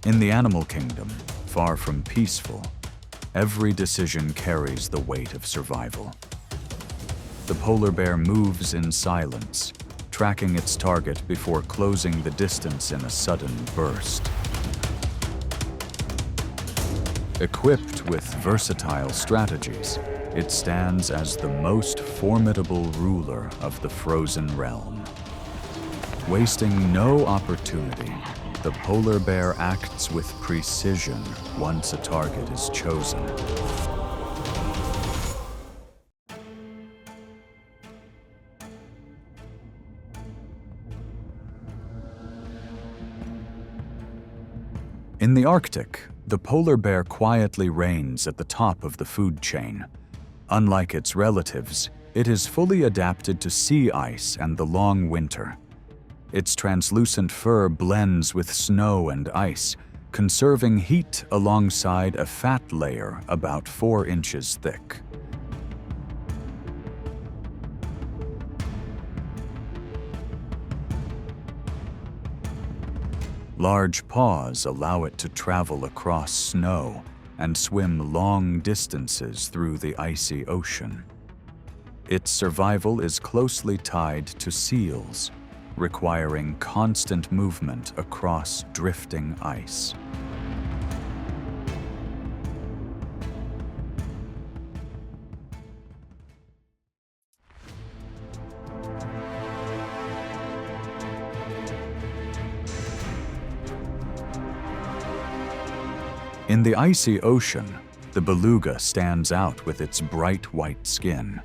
In the animal kingdom, far from peaceful, every decision carries the weight of survival. The polar bear moves in silence, tracking its target before closing the distance in a sudden burst. Equipped with versatile strategies, it stands as the most formidable ruler of the frozen realm. Wasting no opportunity, the polar bear acts with precision once a target is chosen. In the Arctic, the polar bear quietly reigns at the top of the food chain. Unlike its relatives, it is fully adapted to sea ice and the long winter. Its translucent fur blends with snow and ice, conserving heat alongside a fat layer about 4 inches thick. Large paws allow it to travel across snow and swim long distances through the icy ocean. Its survival is closely tied to seals, requiring constant movement across drifting ice. In the icy ocean, the beluga stands out with its bright white skin.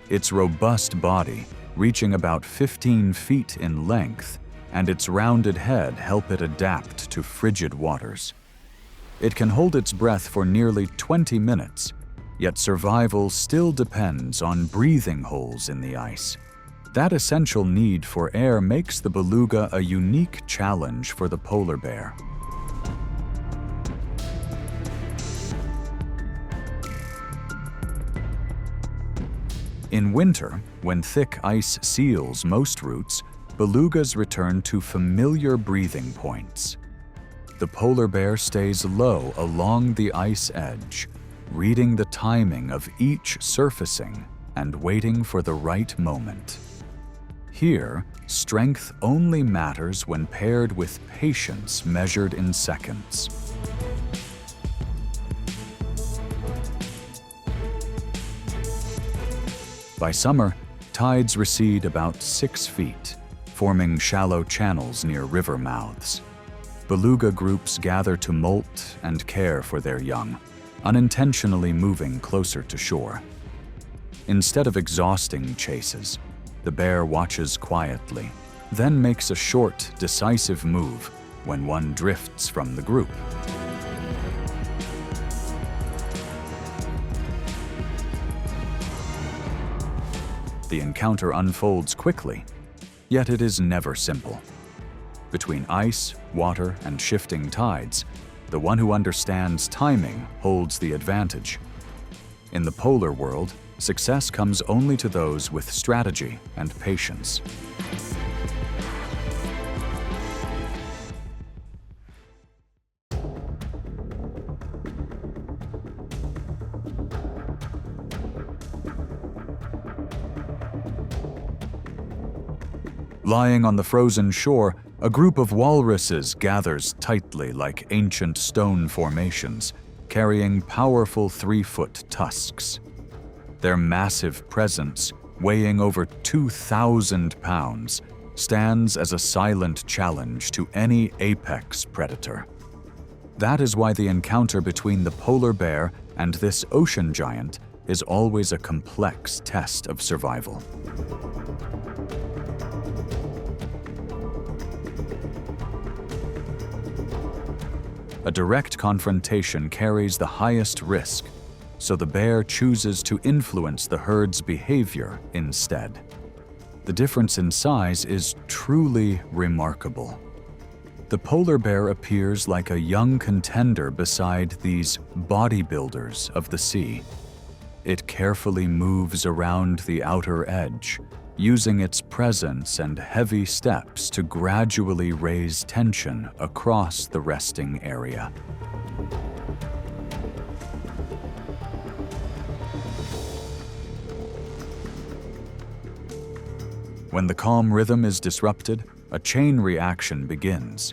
Its robust body, reaching about 15 feet in length, and its rounded head help it adapt to frigid waters. It can hold its breath for nearly 20 minutes, yet survival still depends on breathing holes in the ice. That essential need for air makes the beluga a unique challenge for the polar bear. In winter, when thick ice seals most routes, belugas return to familiar breathing points. The polar bear stays low along the ice edge, reading the timing of each surfacing and waiting for the right moment. Here, strength only matters when paired with patience measured in seconds. By summer, tides recede about 6 feet, forming shallow channels near river mouths. Beluga groups gather to molt and care for their young, unintentionally moving closer to shore. Instead of exhausting chases, the bear watches quietly, then makes a short, decisive move when one drifts from the group. The encounter unfolds quickly, yet it is never simple. Between ice, water, and shifting tides, the one who understands timing holds the advantage. In the polar world, success comes only to those with strategy and patience. Lying on the frozen shore, a group of walruses gathers tightly like ancient stone formations, carrying powerful 3-foot tusks. Their massive presence, weighing over 2,000 pounds, stands as a silent challenge to any apex predator. That is why the encounter between the polar bear and this ocean giant is always a complex test of survival. A direct confrontation carries the highest risk, so the bear chooses to influence the herd's behavior instead. The difference in size is truly remarkable. The polar bear appears like a young contender beside these bodybuilders of the sea. It carefully moves around the outer edge, using its presence and heavy steps to gradually raise tension across the resting area. When the calm rhythm is disrupted, a chain reaction begins.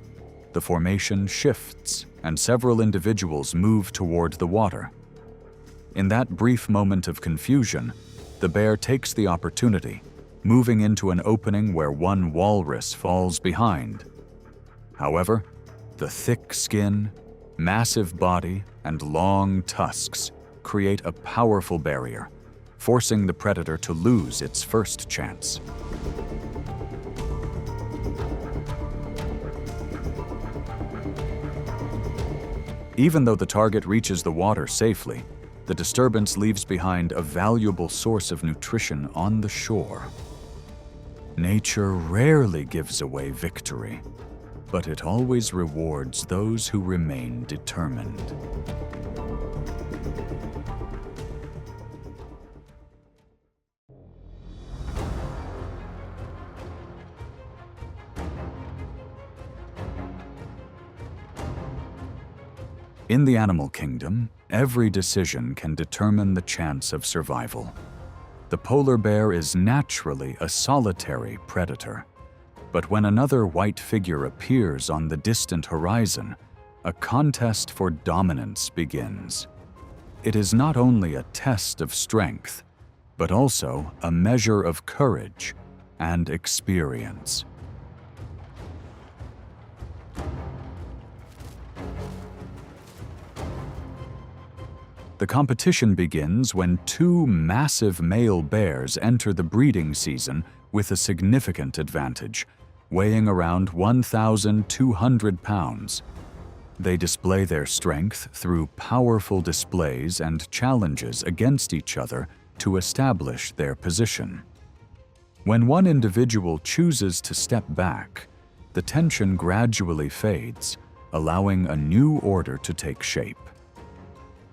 The formation shifts, and several individuals move toward the water. In that brief moment of confusion, the bear takes the opportunity, moving into an opening where one walrus falls behind. However, the thick skin, massive body, and long tusks create a powerful barrier, forcing the predator to lose its first chance. Even though the target reaches the water safely, the disturbance leaves behind a valuable source of nutrition on the shore. Nature rarely gives away victory, but it always rewards those who remain determined. In the animal kingdom, every decision can determine the chance of survival. The polar bear is naturally a solitary predator, but when another white figure appears on the distant horizon, a contest for dominance begins. It is not only a test of strength, but also a measure of courage and experience. The competition begins when two massive male bears enter the breeding season with a significant advantage, weighing around 1,200 pounds. They display their strength through powerful displays and challenges against each other to establish their position. When one individual chooses to step back, the tension gradually fades, allowing a new order to take shape.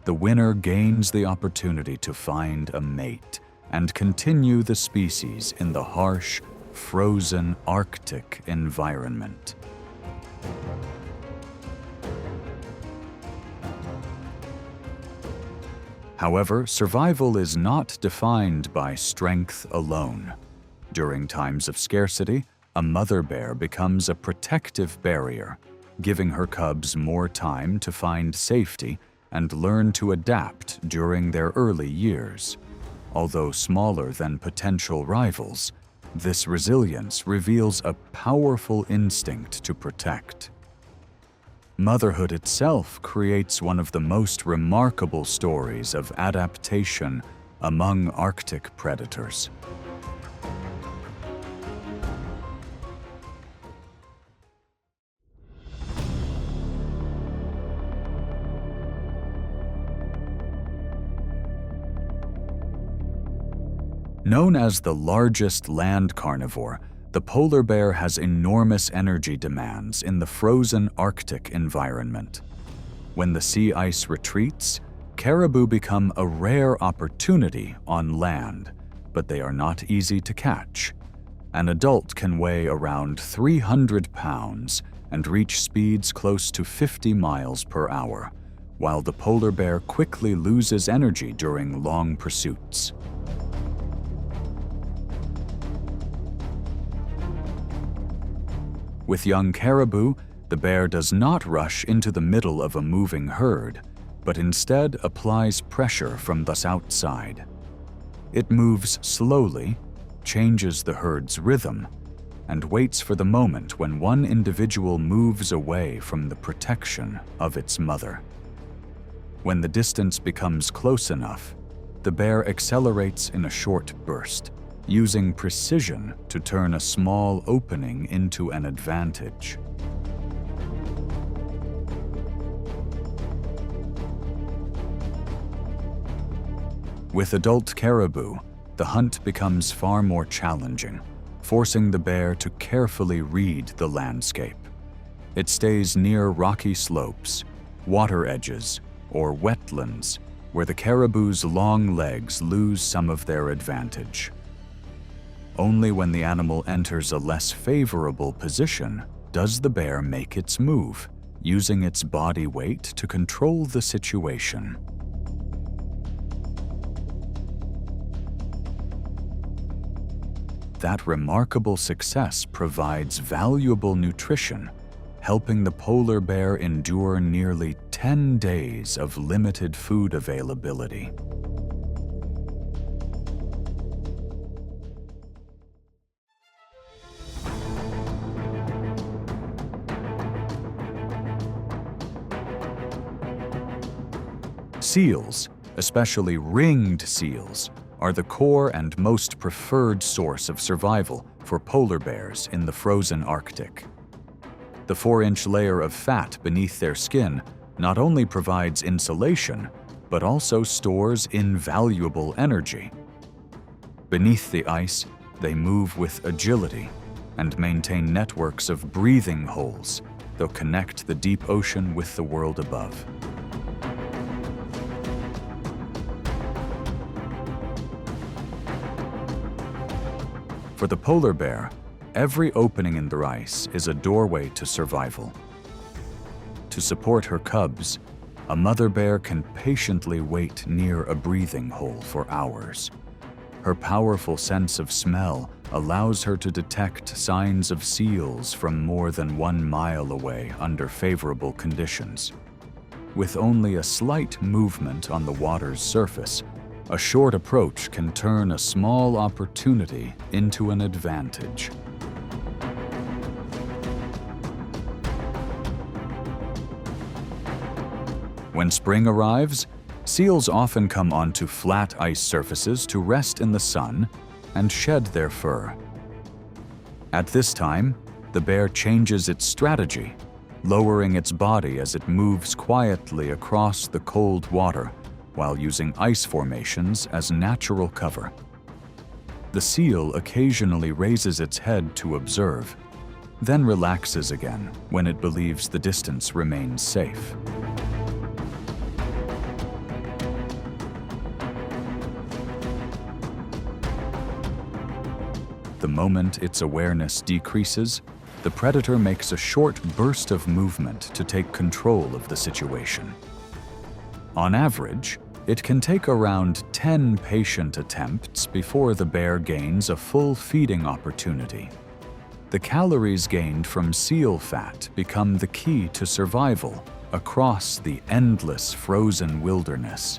The winner gains the opportunity to find a mate and continue the species in the harsh, frozen Arctic environment. However, survival is not defined by strength alone. During times of scarcity, a mother bear becomes a protective barrier, giving her cubs more time to find safety and learn to adapt during their early years. Although smaller than potential rivals, this resilience reveals a powerful instinct to protect. Motherhood itself creates one of the most remarkable stories of adaptation among Arctic predators. Known as the largest land carnivore, the polar bear has enormous energy demands in the frozen Arctic environment. When the sea ice retreats, caribou become a rare opportunity on land, but they are not easy to catch. An adult can weigh around 300 pounds and reach speeds close to 50 miles per hour, while the polar bear quickly loses energy during long pursuits. With young caribou, the bear does not rush into the middle of a moving herd, but instead applies pressure from the outside. It moves slowly, changes the herd's rhythm, and waits for the moment when one individual moves away from the protection of its mother. When the distance becomes close enough, the bear accelerates in a short burst, using precision to turn a small opening into an advantage. With adult caribou, the hunt becomes far more challenging, forcing the bear to carefully read the landscape. It stays near rocky slopes, water edges, or wetlands, where the caribou's long legs lose some of their advantage. Only when the animal enters a less favorable position does the bear make its move, using its body weight to control the situation. That remarkable success provides valuable nutrition, helping the polar bear endure nearly 10 days of limited food availability. Seals, especially ringed seals, are the core and most preferred source of survival for polar bears in the frozen Arctic. The 4-inch layer of fat beneath their skin not only provides insulation, but also stores invaluable energy. Beneath the ice, they move with agility and maintain networks of breathing holes that connect the deep ocean with the world above. For the polar bear, every opening in the ice is a doorway to survival. To support her cubs, a mother bear can patiently wait near a breathing hole for hours. Her powerful sense of smell allows her to detect signs of seals from more than 1 mile away under favorable conditions. With only a slight movement on the water's surface, a short approach can turn a small opportunity into an advantage. When spring arrives, seals often come onto flat ice surfaces to rest in the sun and shed their fur. At this time, the bear changes its strategy, lowering its body as it moves quietly across the cold water while using ice formations as natural cover. The seal occasionally raises its head to observe, then relaxes again when it believes the distance remains safe. The moment its awareness decreases, the predator makes a short burst of movement to take control of the situation. On average, it can take around 10 patient attempts before the bear gains a full feeding opportunity. The calories gained from seal fat become the key to survival across the endless frozen wilderness.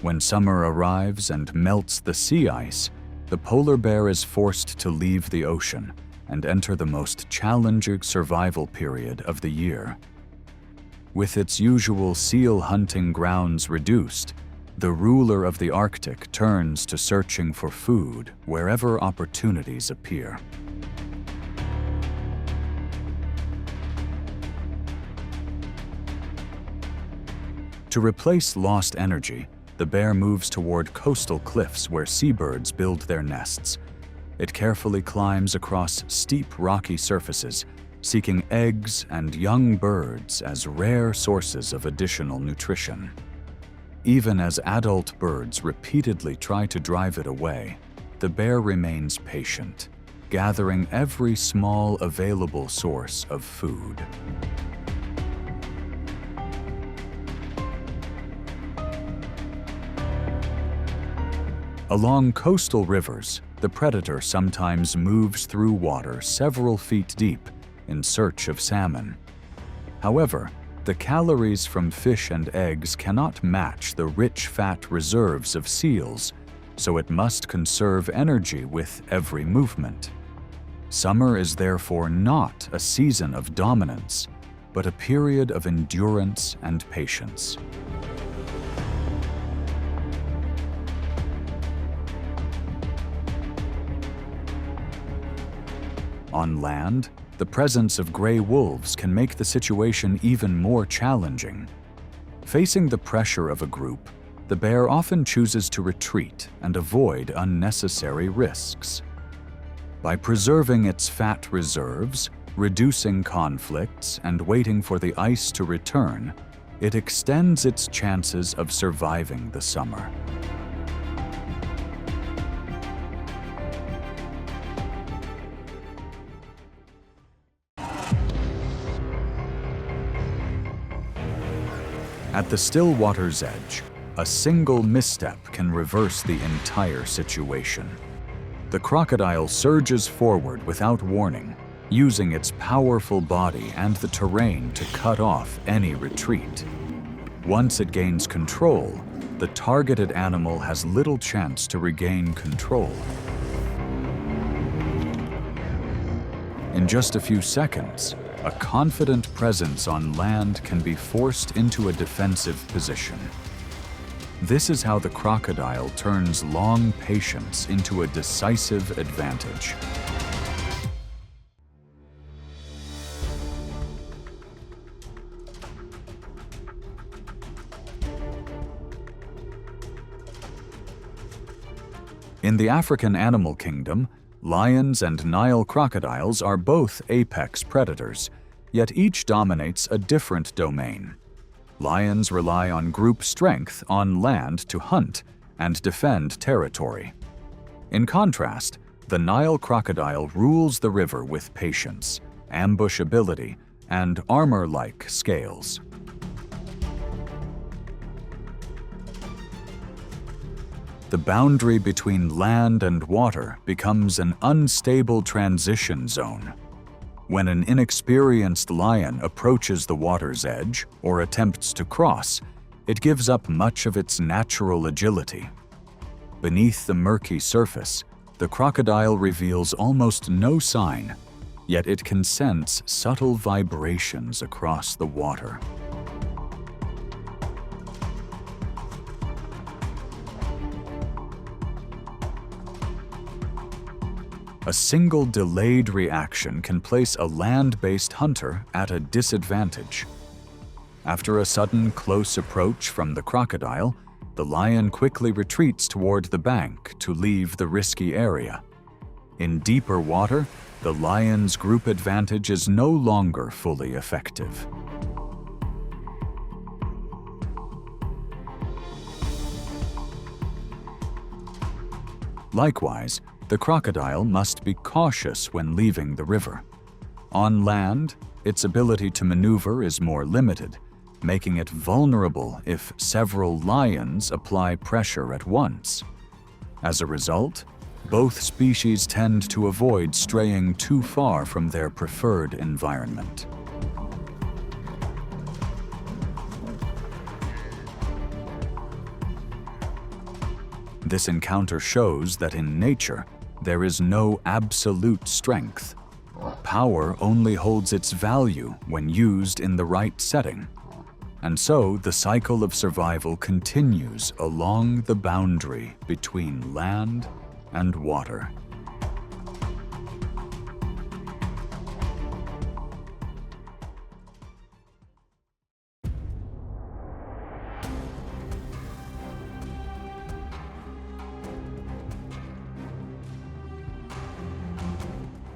When summer arrives and melts the sea ice, the polar bear is forced to leave the ocean and enter the most challenging survival period of the year. With its usual seal hunting grounds reduced, the ruler of the Arctic turns to searching for food wherever opportunities appear. To replace lost energy, the bear moves toward coastal cliffs where seabirds build their nests. It carefully climbs across steep rocky surfaces, seeking eggs and young birds as rare sources of additional nutrition. Even as adult birds repeatedly try to drive it away, the bear remains patient, gathering every small available source of food. Along coastal rivers, the predator sometimes moves through water several feet deep in search of salmon. However, the calories from fish and eggs cannot match the rich fat reserves of seals, so it must conserve energy with every movement. Summer is therefore not a season of dominance, but a period of endurance and patience. On land, the presence of gray wolves can make the situation even more challenging. Facing the pressure of a group, the bear often chooses to retreat and avoid unnecessary risks. By preserving its fat reserves, reducing conflicts, and waiting for the ice to return, it extends its chances of surviving the summer. At the still water's edge, a single misstep can reverse the entire situation. The crocodile surges forward without warning, using its powerful body and the terrain to cut off any retreat. Once it gains control, the targeted animal has little chance to regain control. In just a few seconds, a confident presence on land can be forced into a defensive position. This is how the crocodile turns long patience into a decisive advantage. In the African animal kingdom, lions and Nile crocodiles are both apex predators, yet each dominates a different domain. Lions rely on group strength on land to hunt and defend territory. In contrast, the Nile crocodile rules the river with patience, ambush ability, and armor-like scales. The boundary between land and water becomes an unstable transition zone. When an inexperienced lion approaches the water's edge or attempts to cross, it gives up much of its natural agility. Beneath the murky surface, the crocodile reveals almost no sign, yet it can sense subtle vibrations across the water. A single delayed reaction can place a land-based hunter at a disadvantage. After a sudden close approach from the crocodile, the lion quickly retreats toward the bank to leave the risky area. In deeper water, the lion's group advantage is no longer fully effective. Likewise, the crocodile must be cautious when leaving the river. On land, its ability to maneuver is more limited, making it vulnerable if several lions apply pressure at once. As a result, both species tend to avoid straying too far from their preferred environment. This encounter shows that in nature, there is no absolute strength. Power only holds its value when used in the right setting. And so the cycle of survival continues along the boundary between land and water.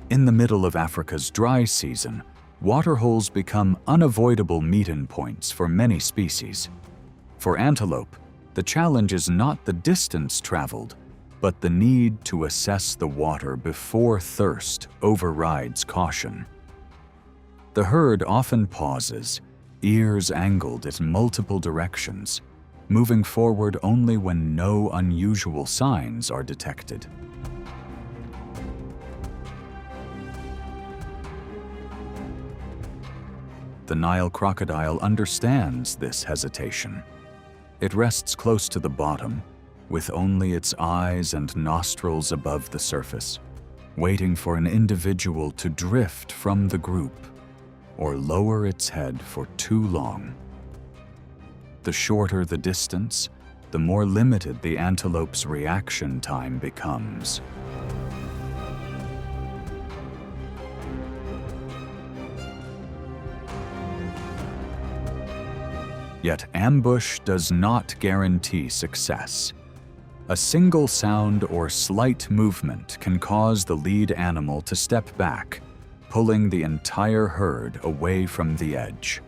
In the middle of Africa's dry season, waterholes become unavoidable meet-in points for many species. For antelope, the challenge is not the distance traveled, but the need to assess the water before thirst overrides caution. The herd often pauses, ears angled in multiple directions, moving forward only when no unusual signs are detected. The Nile crocodile understands this hesitation. It rests close to the bottom, with only its eyes and nostrils above the surface, waiting for an individual to drift from the group or lower its head for too long. The shorter the distance, the more limited the antelope's reaction time becomes. Yet ambush does not guarantee success. A single sound or slight movement can cause the lead animal to step back, pulling the entire herd away from the edge.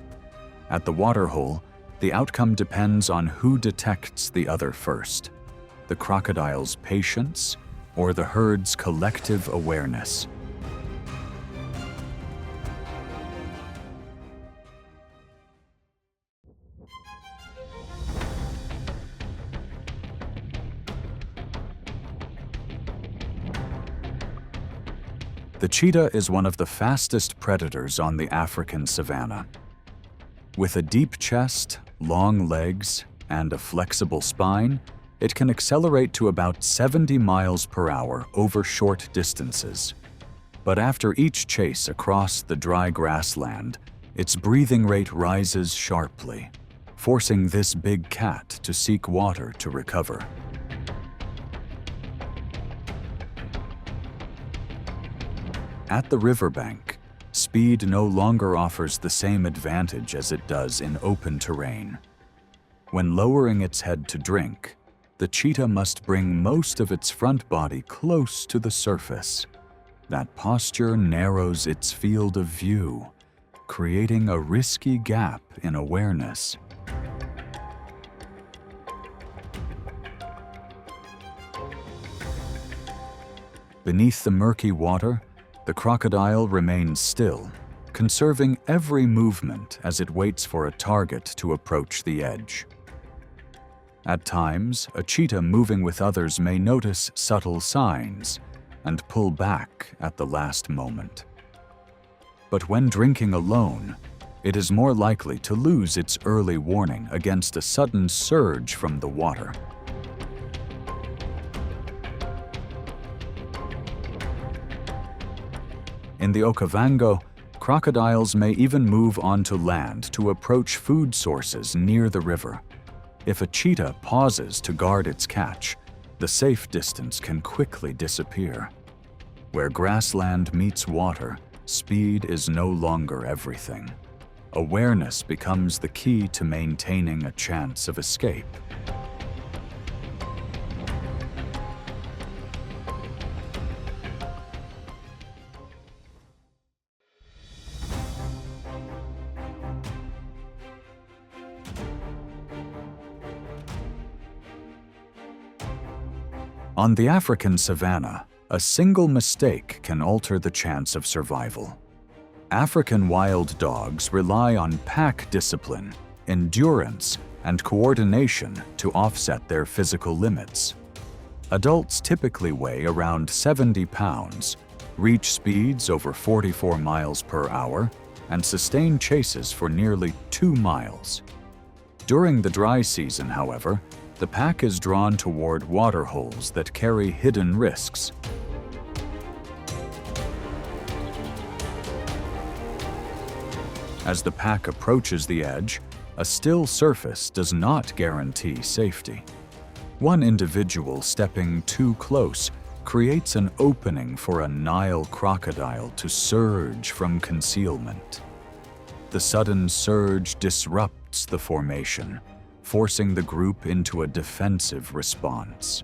At the waterhole, the outcome depends on who detects the other first, the crocodile's patience or the herd's collective awareness. The cheetah is one of the fastest predators on the African savanna. With a deep chest, long legs, and a flexible spine, it can accelerate to about 70 miles per hour over short distances. But after each chase across the dry grassland, its breathing rate rises sharply, forcing this big cat to seek water to recover. At the riverbank, speed no longer offers the same advantage as it does in open terrain. When lowering its head to drink, the cheetah must bring most of its front body close to the surface. That posture narrows its field of view, creating a risky gap in awareness. Beneath the murky water, the crocodile remains still, conserving every movement as it waits for a target to approach the edge. At times, a cheetah moving with others may notice subtle signs and pull back at the last moment. But when drinking alone, it is more likely to lose its early warning against a sudden surge from the water. In the Okavango, crocodiles may even move onto land to approach food sources near the river. If a cheetah pauses to guard its catch, the safe distance can quickly disappear. Where grassland meets water, speed is no longer everything. Awareness becomes the key to maintaining a chance of escape. On the African savanna, a single mistake can alter the chance of survival. African wild dogs rely on pack discipline, endurance, and coordination to offset their physical limits. Adults typically weigh around 70 pounds, reach speeds over 44 miles per hour, and sustain chases for nearly 2 miles. During the dry season, however, the pack is drawn toward waterholes that carry hidden risks. As the pack approaches the edge, a still surface does not guarantee safety. One individual stepping too close creates an opening for a Nile crocodile to surge from concealment. The sudden surge disrupts the formation, forcing the group into a defensive response.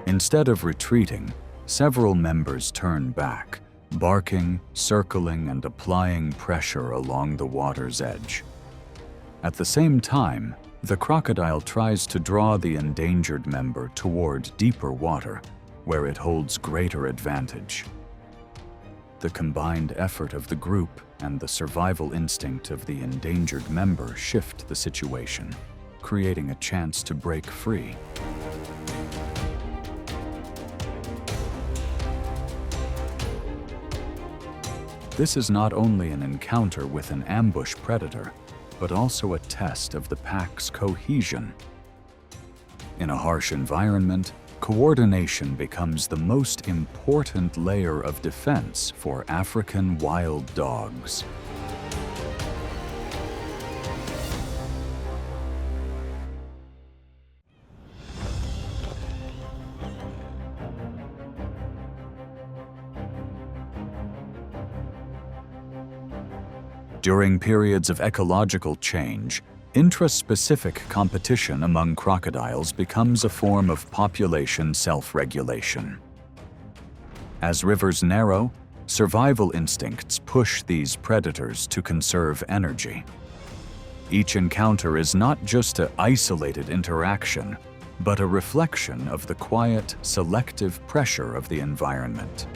Instead of retreating, several members turn back, barking, circling, and applying pressure along the water's edge. At the same time, the crocodile tries to draw the endangered member toward deeper water, where it holds greater advantage. The combined effort of the group and the survival instinct of the endangered member shift the situation, creating a chance to break free. This is not only an encounter with an ambush predator, but also a test of the pack's cohesion. In a harsh environment, coordination becomes the most important layer of defense for African wild dogs. During periods of ecological change, intraspecific competition among crocodiles becomes a form of population self-regulation. As rivers narrow, survival instincts push these predators to conserve energy. Each encounter is not just an isolated interaction, but a reflection of the quiet, selective pressure of the environment.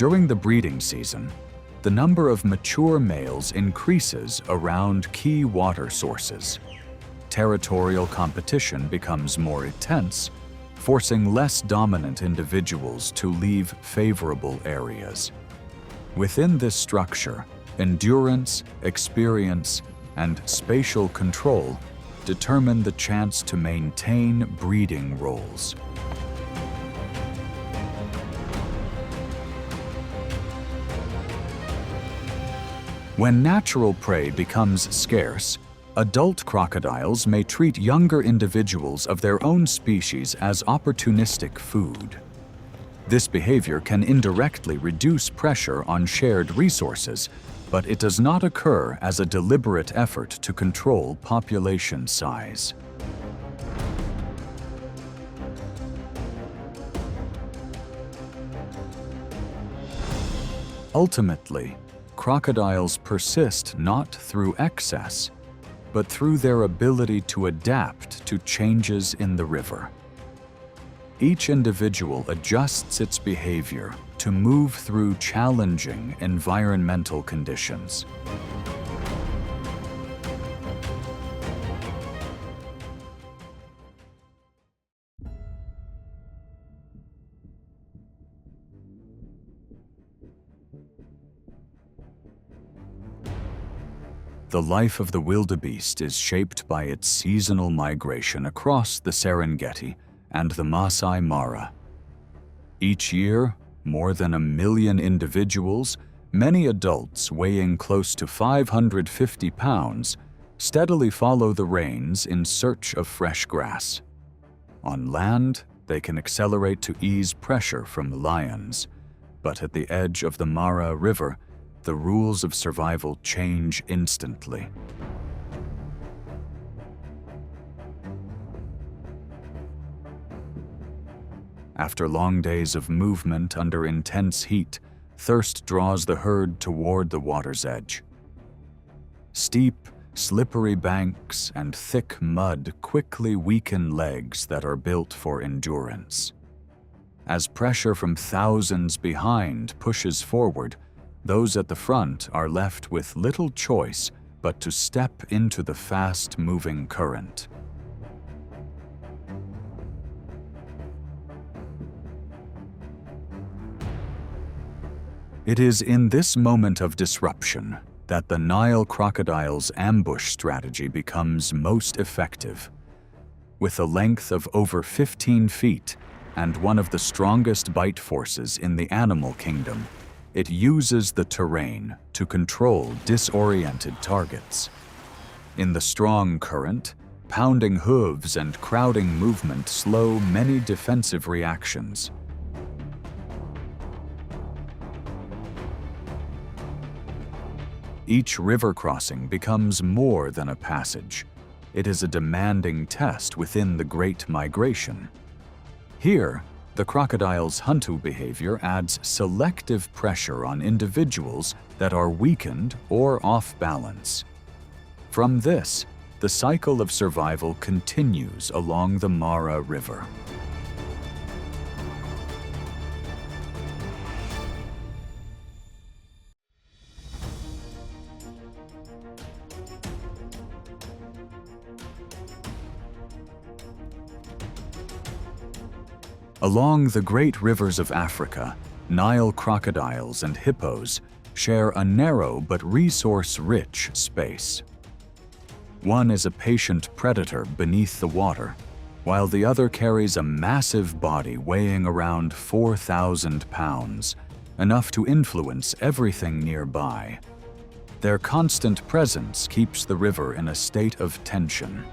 During the breeding season, the number of mature males increases around key water sources. Territorial competition becomes more intense, forcing less dominant individuals to leave favorable areas. Within this structure, endurance, experience, and spatial control determine the chance to maintain breeding roles. When natural prey becomes scarce, adult crocodiles may treat younger individuals of their own species as opportunistic food. This behavior can indirectly reduce pressure on shared resources, but it does not occur as a deliberate effort to control population size. Ultimately, crocodiles persist not through excess, but through their ability to adapt to changes in the river. Each individual adjusts its behavior to move through challenging environmental conditions. The life of the wildebeest is shaped by its seasonal migration across the Serengeti and the Masai Mara. Each year, more than 1 million individuals, many adults weighing close to 550 pounds, steadily follow the rains in search of fresh grass. On land, they can accelerate to ease pressure from lions, but at the edge of the Mara River, the rules of survival change instantly. After long days of movement under intense heat, thirst draws the herd toward the water's edge. Steep, slippery banks and thick mud quickly weaken legs that are built for endurance. As pressure from thousands behind pushes forward, those at the front are left with little choice but to step into the fast-moving current. It is in this moment of disruption that the Nile crocodile's ambush strategy becomes most effective. With a length of over 15 feet and one of the strongest bite forces in the animal kingdom, it uses the terrain to control disoriented targets. In the strong current, pounding hooves and crowding movement slow many defensive reactions. Each river crossing becomes more than a passage. It is a demanding test within the Great Migration. Here, the crocodile's huntu behavior adds selective pressure on individuals that are weakened or off balance. From this, the cycle of survival continues along the Mara River. Along the great rivers of Africa, Nile crocodiles and hippos share a narrow but resource-rich space. One is a patient predator beneath the water, while the other carries a massive body weighing around 4,000 pounds, enough to influence everything nearby. Their constant presence keeps the river in a state of tension.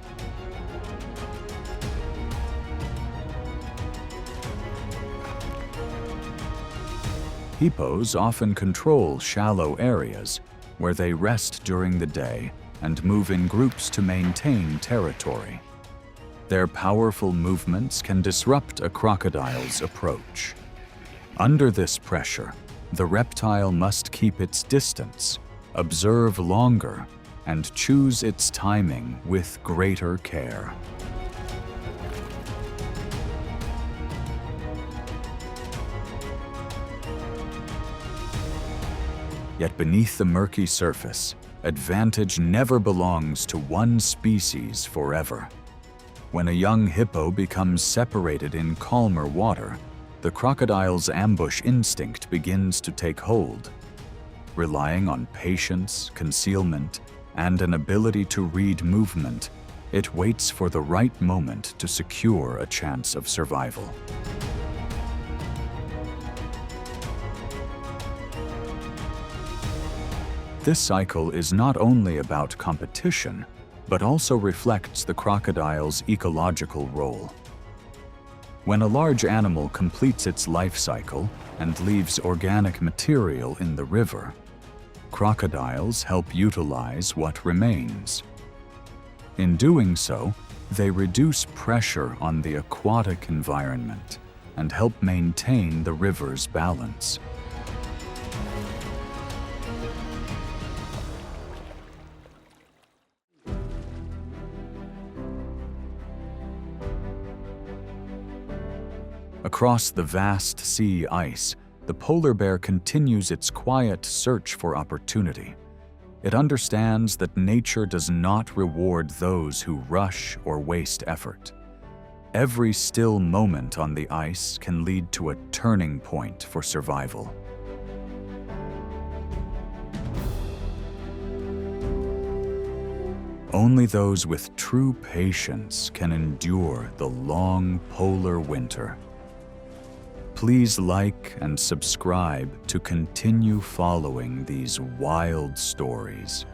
Hippos often control shallow areas where they rest during the day and move in groups to maintain territory. Their powerful movements can disrupt a crocodile's approach. Under this pressure, the reptile must keep its distance, observe longer, and choose its timing with greater care. Yet beneath the murky surface, advantage never belongs to one species forever. When a young hippo becomes separated in calmer water, the crocodile's ambush instinct begins to take hold. Relying on patience, concealment, and an ability to read movement, it waits for the right moment to secure a chance of survival. This cycle is not only about competition, but also reflects the crocodile's ecological role. When a large animal completes its life cycle and leaves organic material in the river, crocodiles help utilize what remains. In doing so, they reduce pressure on the aquatic environment and help maintain the river's balance. Across the vast sea ice, the polar bear continues its quiet search for opportunity. It understands that nature does not reward those who rush or waste effort. Every still moment on the ice can lead to a turning point for survival. Only those with true patience can endure the long polar winter. Please like and subscribe to continue following these wild stories.